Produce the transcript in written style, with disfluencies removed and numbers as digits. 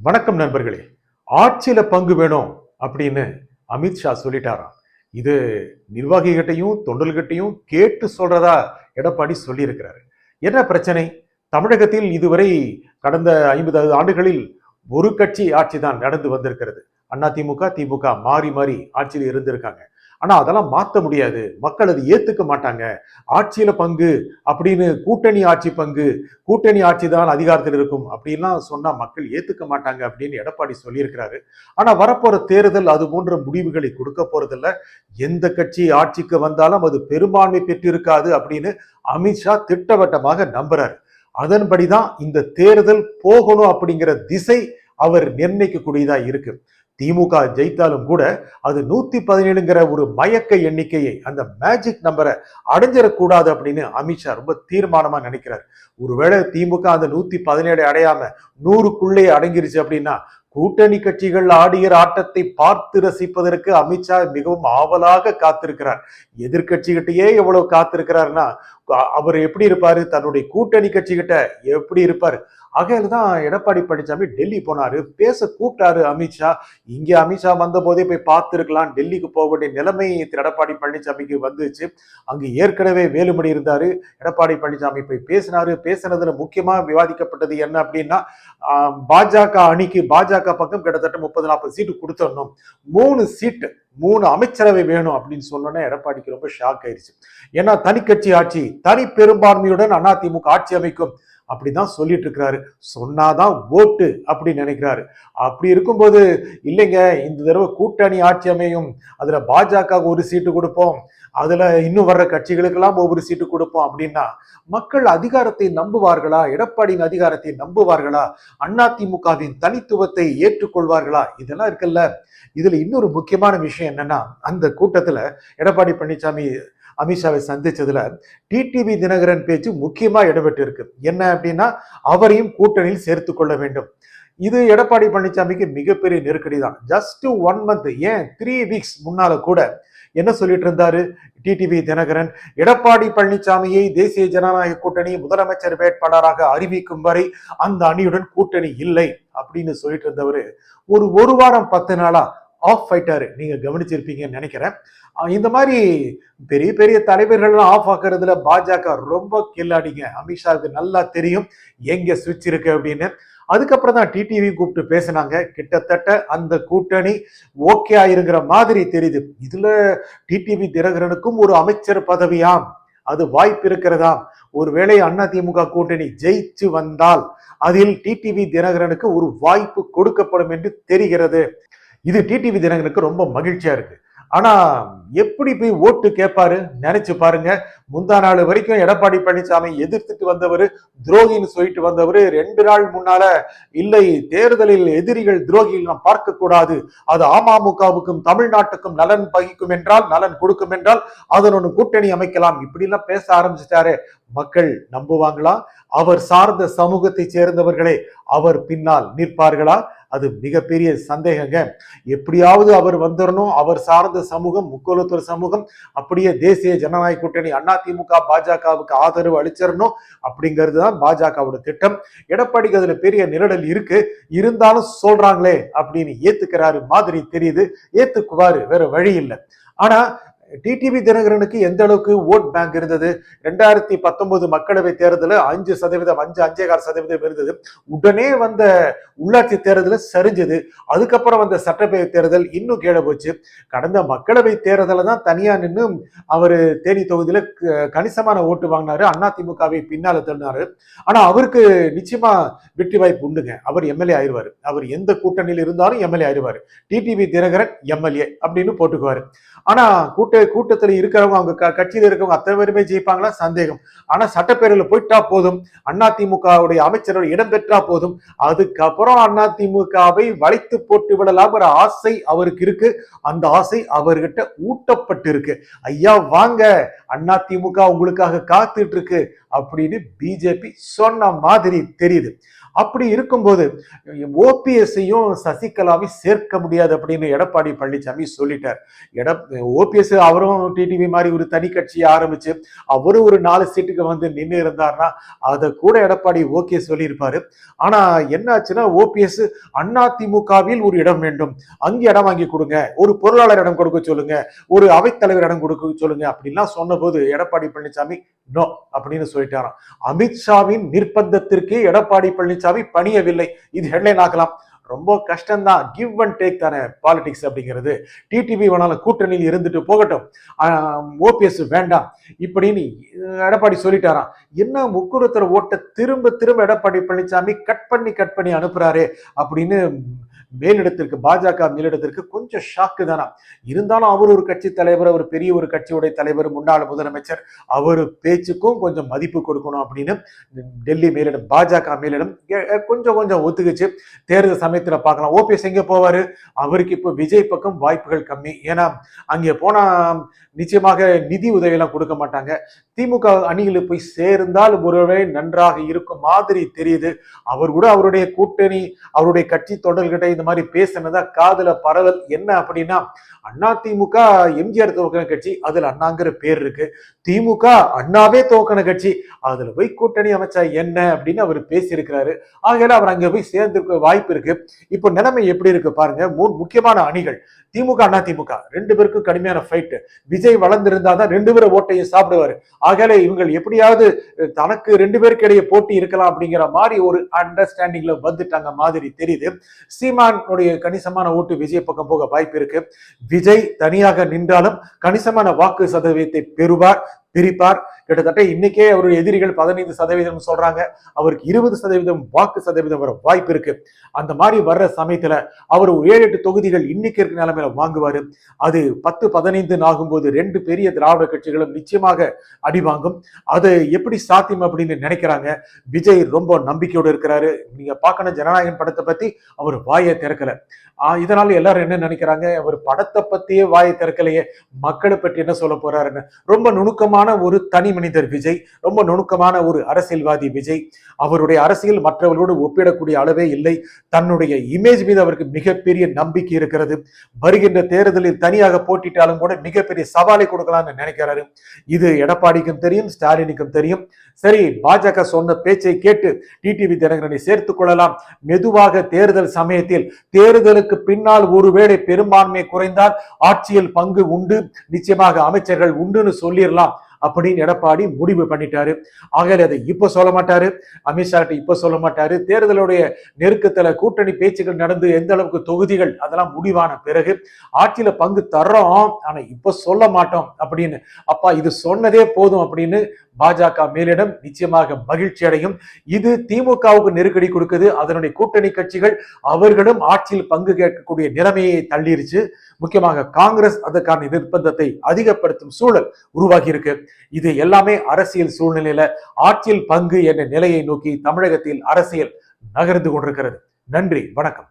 வணக்கம் நண்பர்களே. ஆட்சியில பங்கு வேணும் அப்படின்னு அமித்ஷா சொல்லிட்டாராம். இது நிர்வாகிகிட்டையும் தொண்டர்கிட்டையும் கேட்டு சொல்றதா எடப்பாடி சொல்லி இருக்கிறாரு. என்ன பிரச்சனை? தமிழகத்தில் இதுவரை கடந்த 50 ஆண்டுகளில் ஒரு கட்சி ஆட்சி தான் நடந்து வந்திருக்கிறது. அதிமுக திமுக மாறி மாறி ஆட்சியில் இருந்திருக்காங்க. ஆனா அதெல்லாம் மாத்த முடியாது, மக்கள் அது ஏத்துக்க மாட்டாங்க. ஆட்சியில பங்கு அப்படின்னு கூட்டணி ஆட்சி பங்கு, கூட்டணி ஆட்சி தான் அதிகாரத்தில் இருக்கும் அப்படின்லாம் சொன்னா மக்கள் ஏத்துக்க மாட்டாங்க அப்படின்னு எடப்பாடி சொல்லியிருக்கிறாரு. ஆனா வரப்போற தேர்தல் அது போன்ற முடிவுகளை கொடுக்க போறதில்ல. எந்த கட்சி ஆட்சிக்கு வந்தாலும் அது பெரும்பான்மை பெற்றிருக்காது அப்படின்னு அமித்ஷா திட்டவட்டமாக நம்புறாரு. அதன்படிதான் இந்த தேர்தல் போகணும் அப்படிங்கிற திசை அவர் நிர்ணயிக்கக்கூடியதா இருக்கு. திமுக ஜெயித்தாலும் கூட அது 117ங்கிற ஒரு மயக்க எண்ணிக்கையை, அந்த மேஜிக் நம்பரை அடைஞ்சிடக்கூடாது அப்படின்னு அமித்ஷா ரொம்ப தீர்மானமா நினைக்கிறார். ஒருவேளை திமுக அந்த 117 அடையாம 100க்குள்ளே அடங்கிருச்சு அப்படின்னா கூட்டணி கட்சிகள் ஆடியர் ஆட்டத்தை பார்த்து ரசிப்பதற்கு அமித்ஷா மிகவும் ஆவலாக காத்திருக்கிறார். எதிர்கட்சிகிட்டயே எவ்வளவு காத்திருக்கிறார்னா அவர் எப்படி இருப்பாரு, தன்னுடைய கூட்டணி கட்சிகிட்ட எப்படி இருப்பாரு. ஆகையில தான் எடப்பாடி பழனிசாமி டெல்லி போனாரு, பேச கூப்பிட்டாரு அமித்ஷா. இங்க அமித்ஷா வந்த போதே போய் பார்த்திருக்கலாம், டெல்லிக்கு போக வேண்டிய நிலைமை எடப்பாடி பழனிசாமிக்கு வந்துச்சு. அங்கு ஏற்கனவே வேலுமணி இருந்தாரு. எடப்பாடி பழனிசாமி போய் பேசினாரு. பேசினதுல முக்கியமா விவாதிக்கப்பட்டது என்ன அப்படின்னா, பாஜக அணிக்கு பாஜக பக்கம் கிட்டத்தட்ட 30-40 சீட்டு கொடுத்துடணும், 3 சீட்டு 3 அமைச்சரவை வேணும் அப்படின்னு சொன்னோன்னே எடப்பாடிக்கு ரொம்ப ஷாக் ஆயிடுச்சு. ஏன்னா தனி கட்சி ஆட்சி, தனி பெரும்பான்மையுடன் அதிமுக ஆட்சி அமைக்கும் அப்படிதான் சொல்லிட்டு இருக்கிறாரு. சொன்னாதான் ஓட்டு அப்படின்னு நினைக்கிறாரு. அப்படி இருக்கும்போது இல்லைங்க, இந்த தடவை கூட்டணி ஆட்சி அமையும், அதுல பாஜக ஒரு சீட்டு கொடுப்போம், அதுல இன்னும் வர்ற கட்சிகளுக்கெல்லாம் ஒவ்வொரு சீட்டு கொடுப்போம் அப்படின்னா மக்கள் அதிகாரத்தை நம்புவார்களா? எடப்பாடியின் அதிகாரத்தை நம்புவார்களா? அதிமுகவின் தனித்துவத்தை ஏற்றுக்கொள்வார்களா? இதெல்லாம் இருக்குல்ல. இதுல இன்னொரு முக்கியமான விஷயம் என்னன்னா, அந்த கூட்டத்துல எடப்பாடி பழனிசாமி அமித்ஷாவை சந்திச்சதுல டிடிவி தினகரன் பேச்சு முக்கியமா இடம்பெற்று இருக்கு. என்ன அப்படின்னா, அவரையும் கூட்டணியில் சேர்த்து கொள்ள வேண்டும். இது எடப்பாடி பழனிசாமிக்கு மிகப்பெரிய நெருக்கடி தான். ஜஸ்ட் 1 மந்த், ஏன் 3 வீக்ஸ் முன்னால கூட என்ன சொல்லிட்டு இருந்தாரு டிடிவி தினகரன்? எடப்பாடி பழனிசாமியை தேசிய ஜனநாயக கூட்டணி முதலமைச்சர் வேட்பாளராக அறிவிக்கும் வரை அந்த அணியுடன் கூட்டணி இல்லை அப்படின்னு சொல்லிட்டு இருந்தவரு ஒரு வாரம் 10 நாளா ஆஃப் ஆயிட்டாரு. நீங்க கவனிச்சிருப்பீங்கன்னு நினைக்கிறேன். இந்த மாதிரி பெரிய பெரிய தலைவர்கள்லாம் ஆஃப் ஆக்குறதுல பாஜக ரொம்ப கில்லாடிங்க. அமித்ஷாவுக்கு நல்லா தெரியும் எங்க சுவிட்ச் இருக்கு அப்படின்னு. அதுக்கப்புறம் தான் டிடிவி கூப்பிட்டு பேசினாங்க. கிட்டத்தட்ட அந்த கூட்டணி ஓகே ஆயிருங்கிற மாதிரி தெரியுது. இதுல டிடிவி தினகரனுக்கும் ஒரு அமைச்சர் பதவியாம், அது வாய்ப்பு இருக்கிறதாம். ஒருவேளை அதிமுக கூட்டணி ஜெயிச்சு வந்தால் அதில் டிடிவி தினகரனுக்கு ஒரு வாய்ப்பு கொடுக்கப்படும் என்று தெரிகிறது. இது டிடிவி தினகரனுக்கு ரொம்ப மகிழ்ச்சியா இருக்கு. ஆனா எப்படி போய் ஓட்டு கேட்பாரு நினைச்சு பாருங்க. முந்தா நாள் வரைக்கும் எடப்பாடி பழனிசாமி எதிர்த்துட்டு வந்தவர், துரோகின்னு சொல்லிட்டு வந்தவர், 2 நாள் முன்னால இல்லை, தேர்தலில் எதிரிகள் துரோகிகள் நாம் பார்க்க கூடாது, அது அமமுகவுக்கும் தமிழ்நாட்டுக்கும் நலன் பகிக்கும் என்றால், நலன் கொடுக்கும் என்றால் அதனொன்னு கூட்டணி அமைக்கலாம், இப்படி எல்லாம் பேச ஆரம்பிச்சிட்டாரு. மக்கள் நம்புவாங்களா? அவர் சார்ந்த சமூகத்தை சேர்ந்தவர்களே அவர் பின்னால் நிற்பார்களா? அது மிகப்பெரிய சந்தேகங்க. எப்படியாவது அவர் வந்துடணும், அவர் சார்ந்த சமூகம், முக்கோலத்துவ சமூகம் அப்படியே தேசிய ஜனநாயக கூட்டணி அதிமுக பாஜகவுக்கு ஆதரவு அளிச்சிடணும் அப்படிங்கிறது தான் பாஜகவோட திட்டம். எடப்பாடிக்கு அதுல பெரிய நிரடல் இருக்கு. இருந்தாலும் சொல்றாங்களே அப்படின்னு ஏத்துக்கிறாரு மாதிரி தெரியுது. ஏத்துக்குவாரு, வேற வழி இல்லை. ஆனா டிடிவி தினகரனுக்கு எந்த அளவுக்கு ஓட் பேங்க் இருந்தது? 2019 மக்களவை தேர்தலில் 5%, 5.5% இருந்தது. உடனே வந்த உள்ளாட்சி தேர்தலில் சரிஞ்சது. அதுக்கப்புறம் வந்த சட்டப்பேரவை தேர்தல் இன்னும் கீழே போச்சு. கடந்த மக்களவை தேர்தல தான் தனியா நின்று அவரு தேனி தொகுதியில கணிசமான ஓட்டு வாங்கினாரு, அதிமுகவை பின்னால தள்ளினாரு. ஆனா அவருக்கு நிச்சயமா வெற்றி வாய்ப்பு உண்டுங்க. அவர் எம்எல்ஏ ஆயிடுவாரு. அவர் எந்த கூட்டணியில் இருந்தாலும் எம்எல்ஏ ஆயிடுவாரு. டிடிவி தினகரன் எம்எல்ஏ அப்படின்னு போட்டுக்குவாரு. ஆனா கூட்டத்தில் இருக்கிறவங்க, அவங்க கட்சியில் இருக்கிறவங்க அத்தனை பேருமே ஜெயிப்பாங்களா? சந்தேகம். ஆனா சட்டப்பேரவையில போயிட்டா போதும், அதிமுகவுடைய அமைச்சரோட இடம் பெற்றா போதும், அதுக்கப்புறம் அதிமுகவை வளைத்து போட்டு விடலாம் ஒரு ஆசை அவருக்கு இருக்கு. அந்த ஆசை அவர்கிட்ட ஊட்டப்பட்டு இருக்கு. ஐயா வாங்க, அதிமுக உங்களுக்காக காத்துட்டு இருக்கு அப்படின்னு பிஜேபி சொன்ன மாதிரி தெரியுது. அப்படி இருக்கும்போது ஓபிஎஸ்ஸையும் சசிகலாவையும் சேர்க்க முடியாது அப்படின்னு எடப்பாடி பழனிசாமி சொல்லிட்டார். ஓபிஎஸ் அவரும் டிடிவி மாதிரி ஒரு தனி கட்சியை ஆரம்பிச்சு அவரும் ஒரு 4 சீட்டுக்கு வந்து நின்று இருந்தார்னா அதை கூட எடப்பாடி ஓகே சொல்லியிருப்பாரு. ஆனா என்ன ஆச்சுன்னா, ஓபிஎஸ் அதிமுகவில் ஒரு இடம் வேண்டும், அங்கே இடம் வாங்கி கொடுங்க, ஒரு பொருளாளர் இடம் கொடுக்க சொல்லுங்க, ஒரு அவைத்தலைவர் இடம் கொடுக்க சொல்லுங்க அப்படின்லாம் சொன்ன போது எடப்பாடி பழனிசாமி நோ அப்படின்னு சொல்லிட்டாராம். அமித்ஷாவின் நிர்பந்தத்திற்கு எடப்பாடி பழனிசாமி பணியவில்லை. இது ஹெட்லைன் ஆக்கலாம். ரொம்ப கஷ்டம்தான், கிவ் அண்ட் டேக் தானே பாலிடிக்ஸ் அப்படிங்கிறது. டிடிவி வேணாலும் கூட்டணியில் இருந்துட்டு போகட்டும், ஓபிஎஸ் வேண்டாம் இப்படின்னு எடப்பாடி சொல்லிட்டாராம். என்ன முக்குறுத்தர ஓட்ட திரும்ப திரும்ப எடப்பாடி பழனிசாமி கட் பண்ணி அனுப்புறாரு அப்படின்னு மேலிடத்திற்கு, பாஜக மேலிடத்திற்கு கொஞ்சம் ஷாக்கு தானா. இருந்தாலும் அவர் ஒரு கட்சி தலைவர், அவர் பெரிய ஒரு கட்சியுடைய தலைவர், முன்னாள் முதலமைச்சர், அவர் பேச்சுக்கும் கொஞ்சம் மதிப்பு கொடுக்கணும் அப்படின்னு டெல்லி மேலிடம், பாஜக மேலிடம் கொஞ்சம் ஒத்துக்குச்சு. தேர்தல் சமயத்துல பார்க்கலாம். ஓபிஎஸ் எங்க போவாரு? அவருக்கு இப்போ விஜய் பக்கம் வாய்ப்புகள் கம்மி. ஏன்னா அங்கே போனா நிச்சயமாக நிதி உதவி எல்லாம் கொடுக்க மாட்டாங்க. திமுக அணியில் போய் சேர்ந்தால் ஒருவேளை நன்றாக இருக்கும் மாதிரி தெரியுது. அவர் கூட அவருடைய கூட்டணி, அவருடைய கட்சி தொடர்கிட்ட இந்த மாதிரி பேசினதா காதுல பரவல். என்ன அப்படின்னா, அதிமுக எம்ஜிஆர் துவக்கின கட்சி, அதுல அண்ணாங்கிற பேர் இருக்கு. திமுக அண்ணாவே துவக்கின கட்சி, அதுல போய் கூட்டணி அமைச்சா என்ன அப்படின்னு அவர் பேசியிருக்கிறாரு. ஆகையால அவர் அங்க போய் சேர்ந்திருக்க வாய்ப்பு இருக்கு. இப்போ நிலைமை எப்படி இருக்கு பாருங்க. 3 முக்கியமான அணிகள், திமுக அதிமுக, 2 பேருக்கும் கடுமையான ஃபைட். விஜய் வளர்ந்திருந்தாதான் 2 பேரும் ஓட்டையும் சாப்பிடுவாரு. ஆகையால இவங்க எப்படியாவது தனக்கு 2 பேருக்கு இடையே போட்டி இருக்கலாம் அப்படிங்கிற மாதிரி ஒரு அண்டர்ஸ்டாண்டிங்ல வந்துட்டாங்க மாதிரி தெரியுது. சீமானுடைய கணிசமான ஓட்டு விஜய் பக்கம் போக வாய்ப்பு இருக்கு. விஜய் தனியாக நின்றாலும் கணிசமான வாக்கு சதவீதத்தை பெறுவார், பிரிப்பார். கிட்டத்தட்ட இன்னைக்கே அவருடைய எதிரிகள் 15% சொல்றாங்க. அவருக்கு 20% வாக்கு சதவீதம் வர வாய்ப்பு இருக்கு. அந்த மாதிரி வர்ற சமயத்துல அவர் 7-8 தொகுதிகள் இன்னைக்கு இருக்க நிலைமையில வாங்குவாரு. அது 10-15 ஆகும்போது 2 பெரிய திராவிட கட்சிகளும் நிச்சயமாக அடி வாங்கும். அது எப்படி சாத்தியம் அப்படின்னு நினைக்கிறாங்க. விஜய் ரொம்ப நம்பிக்கையோடு இருக்கிறாரு. நீங்க பார்க்கணும், ஜனநாயகன் படத்தை பத்தி அவர் வாயை திறக்கல. இதனால எல்லாரும் என்ன நினைக்கிறாங்க, அவர் படத்தை பத்தியே வாயை திறக்கலையே, மக்களை பற்றி என்ன சொல்ல போறாருன்னு. ரொம்ப நுணுக்கமான ஒரு தனி மனிதர் விஜய், ரொம்ப நுணுக்கமான ஒரு அரசியல்வாதி விஜய். அவருடைய அரசியல் மற்றவர்களோடு ஒப்பிடக்கூடிய அளவே இல்லை. தன்னுடைய இமேஜ் மீது அவருக்கு மிகப்பெரிய நம்பிக்கை இருக்கிறது. வருகின்ற தேர்தலில் தனியாக போட்டிட்டாலும் கூட மிகப்பெரிய சவாலை கொடுக்கலாம்னு நினைக்கிறாரு. இது எடப்பாடிக்கும் தெரியும், ஸ்டாலினுக்கும் தெரியும். சரி, பாஜக சொன்ன பேச்சை கேட்டு டிடிவி தினகரனை சேர்த்துக் கொள்ளலாம். மெதுவாக தேர்தல் சமயத்தில், தேர்தலுக்கு பின்னால் ஒருவேளை பெரும்பான்மை குறைந்தால் ஆட்சியில் பங்கு உண்டு, நிச்சயமாக அமைச்சர்கள் உண்டுன்னு சொல்லிடலாம் அப்படின்னு எடப்பாடி முடிவு பண்ணிட்டாரு. ஆகவே அதை இப்ப சொல்ல மாட்டாரு, அமித்ஷா கிட்ட இப்ப சொல்ல மாட்டாரு. தேர்தலுடைய நெருக்கத்துல கூட்டணி பேச்சுகள் நடந்து எந்த அளவுக்கு தொகுதிகள் அதெல்லாம் முடிவான பிறகு ஆட்சியில பங்கு தர்றோம், ஆனா இப்ப சொல்ல மாட்டோம் அப்படின்னு. அப்பா இது சொன்னதே போதும் அப்படின்னு பாஜக மேலிடம் நிச்சயமாக மகிழ்ச்சி அடையும். இது திமுகவுக்கு நெருக்கடி கொடுக்குது. அதனுடைய கூட்டணி கட்சிகள் அவர்களும் ஆட்சியில் பங்கு கேட்கக்கூடிய நிலைமையை தள்ளிருச்சு. முக்கியமாக காங்கிரஸ் அதற்கான நிர்பந்தத்தை அதிகப்படுத்தும் சூழல் உருவாகி இருக்கு. இது எல்லாமே அரசியல் சூழ்நிலையில ஆட்சியில் பங்கு என்ற நிலையை நோக்கி தமிழகத்தில் அரசியல் நகர்ந்து கொண்டிருக்கிறது. நன்றி, வணக்கம்.